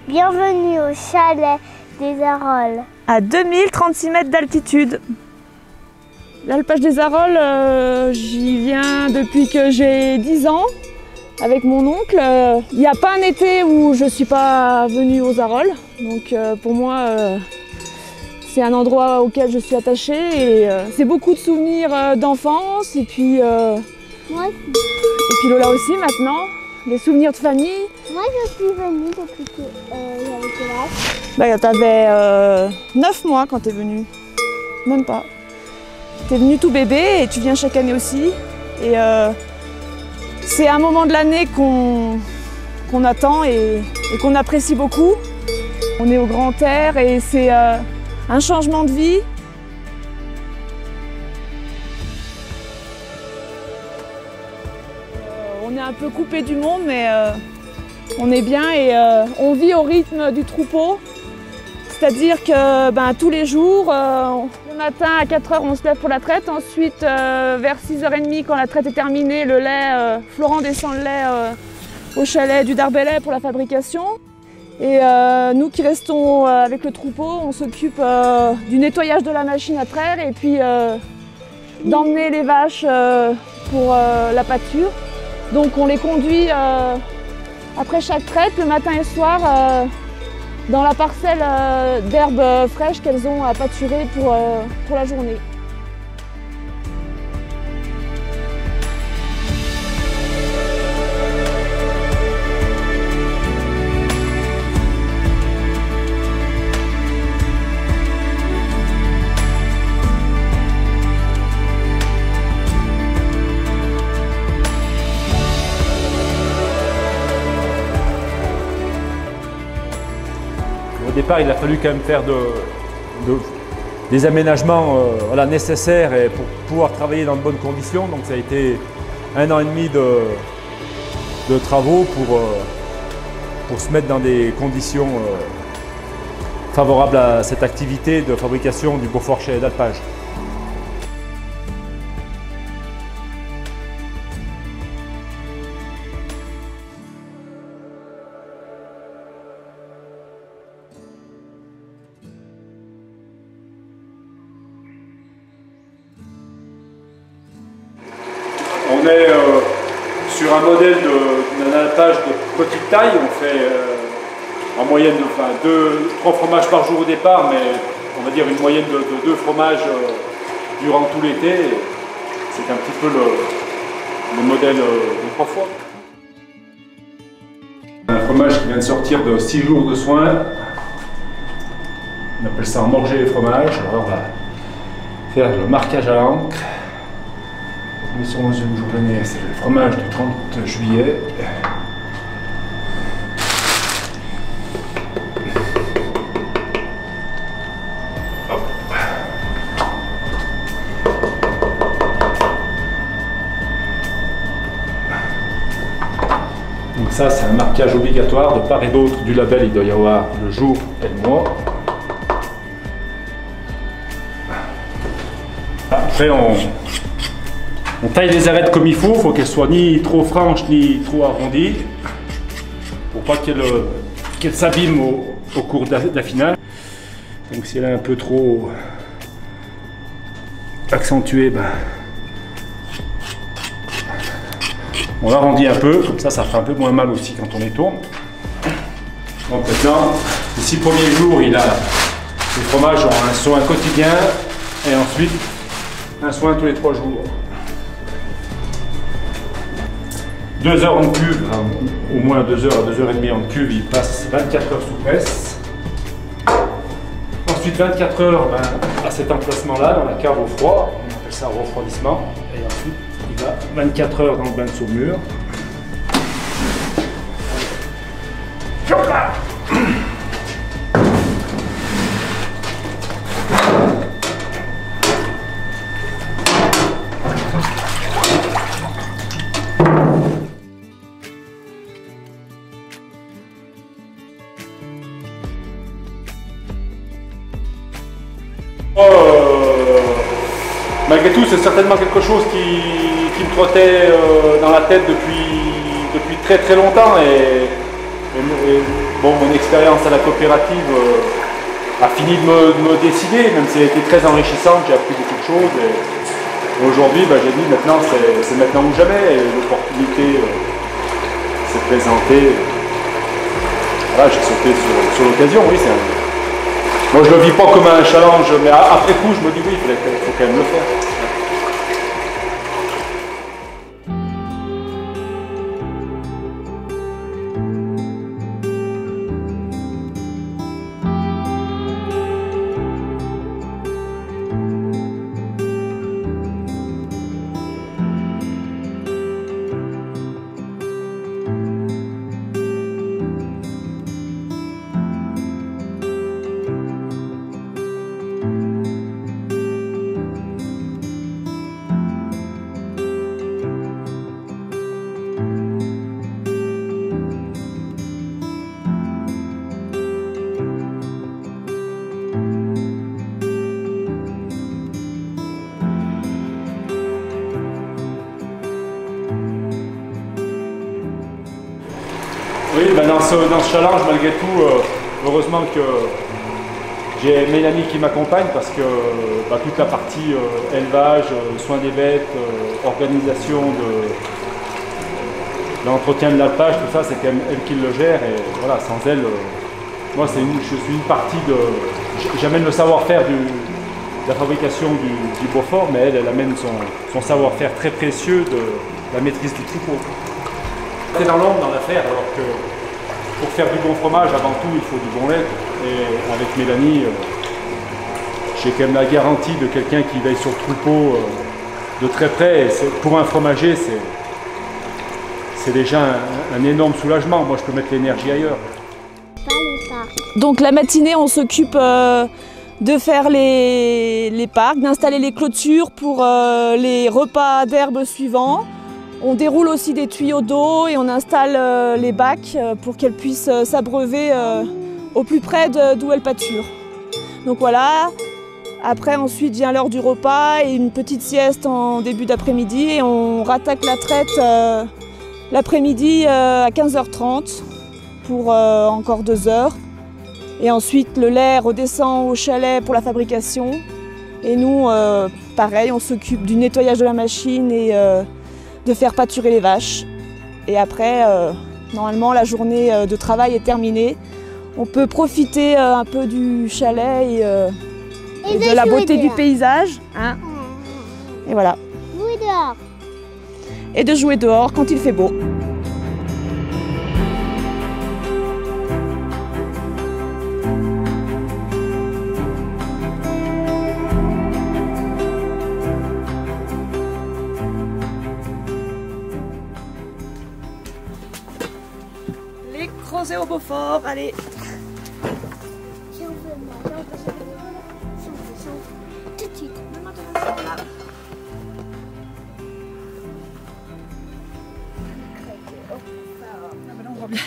Bienvenue au chalet des Arolles. À 2036 mètres d'altitude. L'alpage des Arolles, j'y viens depuis que j'ai 10 ans avec mon oncle. Il n'y a pas un été où je ne suis pas venue aux Arolles. Donc pour moi, c'est un endroit auquel je suis attachée. Et c'est beaucoup de souvenirs d'enfance. Et puis Lola aussi maintenant. Des souvenirs de famille. Moi je suis venue depuis que j'avais quel âge? T'avais 9 mois quand t'es venue. Même pas. T'es venue tout bébé et tu viens chaque année aussi. Et c'est un moment de l'année qu'on attend et qu'on apprécie beaucoup. On est au grand air et c'est un changement de vie. On est un peu coupé du monde, mais on est bien et on vit au rythme du troupeau. C'est-à-dire que tous les jours, le matin à 4 h, on se lève pour la traite. Ensuite, vers 6 h 30, quand la traite est terminée, le lait, Florent descend le lait au chalet du Darbelay pour la fabrication. Et nous qui restons avec le troupeau, on s'occupe du nettoyage de la machine à traire et puis d'emmener les vaches pour la pâture. Donc on les conduit après chaque traite, le matin et le soir, dans la parcelle d'herbes fraîches qu'elles ont à pâturer pour la journée. Au départ, il a fallu quand même faire des aménagements nécessaires pour pouvoir travailler dans de bonnes conditions. Donc ça a été 1 an et demi de travaux pour se mettre dans des conditions favorables à cette activité de fabrication du Beaufort chalet d'alpage. On est sur un modèle d'un alpage de petite taille. On fait en moyenne 3 fromages par jour au départ, mais on va dire une moyenne de 2 fromages durant tout l'été. C'est un petit peu le modèle de 3 fois. Un fromage qui vient de sortir de 6 jours de soins. On appelle ça emmorger les fromages. Alors on va faire le marquage à l'encre. Mais sur 11e jour de l'année, c'est le fromage du 30 juillet. Hop. Donc ça, c'est un marquage obligatoire de part et d'autre du label. Il doit y avoir le jour et le mois. Après, on taille les arêtes comme il faut qu'elles soient ni trop franches ni trop arrondies pour pas qu'elles s'abîment au cours d'affinage. Donc si elle est un peu trop accentuée, on l'arrondit un peu, comme ça fait un peu moins mal aussi quand on les tourne. Donc maintenant, les 6 premiers jours, les fromages ont un soin quotidien et ensuite un soin tous les 3 jours. 2 heures en cuve, au moins 2 heures à 2 heures et demie en cuve, il passe 24 heures sous presse. Ensuite 24 heures à cet emplacement-là, dans la cave au froid, on appelle ça un refroidissement. Et ensuite il va 24 heures dans le bain de saumure. Malgré tout, c'est certainement quelque chose qui me trottait dans la tête depuis très très longtemps et bon, mon expérience à la coopérative a fini de me décider, même si elle a été très enrichissante, j'ai appris beaucoup de choses. Et aujourd'hui, j'ai dit maintenant, c'est maintenant ou jamais. L'opportunité s'est présentée. Voilà, j'ai sauté sur l'occasion, oui. Moi, je ne le vis pas comme un challenge, mais après coup, je me dis oui, il faut quand même le faire. Oui, dans ce challenge, malgré tout, heureusement que j'ai Mélanie qui m'accompagne parce que toute la partie élevage, soins des bêtes, organisation de l'entretien de l'alpage, tout ça, c'est quand même elle qui le gère. Et voilà, sans elle, moi, je suis une partie de... J'amène le savoir-faire de la fabrication du Beaufort, mais elle amène son savoir-faire très précieux de la maîtrise du troupeau. C'est dans l'ombre dans l'affaire, alors que pour faire du bon fromage, avant tout, il faut du bon lait. Et avec Mélanie, j'ai quand même la garantie de quelqu'un qui veille sur le troupeau de très près. Et pour un fromager, c'est déjà un énorme soulagement. Moi, je peux mettre l'énergie ailleurs. Donc la matinée, on s'occupe de faire les parcs, d'installer les clôtures pour les repas d'herbe suivants. On déroule aussi des tuyaux d'eau et on installe les bacs pour qu'elles puissent s'abreuver au plus près d'où elles pâturent. Donc voilà, après ensuite vient l'heure du repas et une petite sieste en début d'après-midi et on rattaque la traite l'après-midi à 15h30 pour encore 2 heures. Et ensuite le lait redescend au chalet pour la fabrication et nous, pareil, on s'occupe du nettoyage de la machine et de faire pâturer les vaches. Et après, normalement, la journée de travail est terminée. On peut profiter un peu du chalet et de la beauté du paysage. Hein. Et voilà. Jouer dehors. Et de jouer dehors quand il fait beau. Crozet au Beaufort, allez. Si on veut, tout de suite. On voit bien